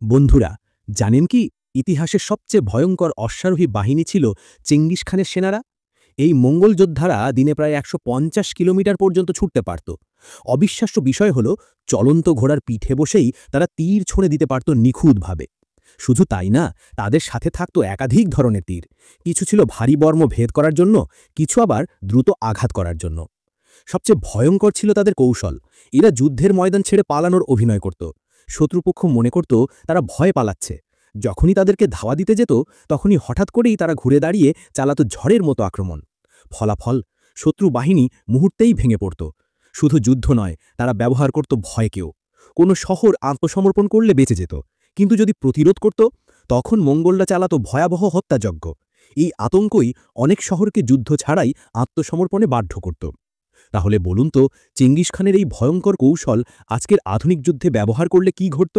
বন্ধুরা, জানেন কি ইতিহাসের সবচেয়ে ভয়ঙ্কর অশ্বারোহী বাহিনী ছিল চেঙ্গিস খানের সেনারা? এই মঙ্গল যোদ্ধারা দিনে প্রায় ১৫০ কিলোমিটার পর্যন্ত ছুটতে পারত। অবিশ্বাস্য বিষয় হল, চলন্ত ঘোড়ার পিঠে বসেই তারা তীর ছুঁড়ে দিতে পারত নিখুঁতভাবে। শুধু তাই না, তাদের সাথে থাকত একাধিক ধরনের তীর। কিছু ছিল ভারী বর্ম ভেদ করার জন্য, কিছু আবার দ্রুত আঘাত করার জন্য। সবচেয়ে ভয়ঙ্কর ছিল তাদের কৌশল। এরা যুদ্ধের ময়দান ছেড়ে পালানোর অভিনয় করত। শত্রুপক্ষ মনে করত তারা ভয় পালাচ্ছে। যখনই তাদেরকে ধাওয়া দিতে যেত, তখনই হঠাৎ করেই তারা ঘুরে দাঁড়িয়ে চালাত ঝড়ের মতো আক্রমণ। ফলাফল, শত্রু বাহিনী মুহূর্তেই ভেঙে পড়ত। শুধু যুদ্ধ নয়, তারা ব্যবহার করত ভয়কেও। কোনো শহর আত্মসমর্পণ করলে বেঁচে যেত, কিন্তু যদি প্রতিরোধ করত, তখন মঙ্গলরা চালাত ভয়াবহ হত্যাযজ্ঞ। এই আতঙ্কই অনেক শহরকে যুদ্ধ ছাড়াই আত্মসমর্পণে বাধ্য করত। তাহলে বলুন তো, চেঙ্গিস খানের এই ভয়ঙ্কর কৌশল আজকের আধুনিক যুদ্ধে ব্যবহার করলে কি ঘটত?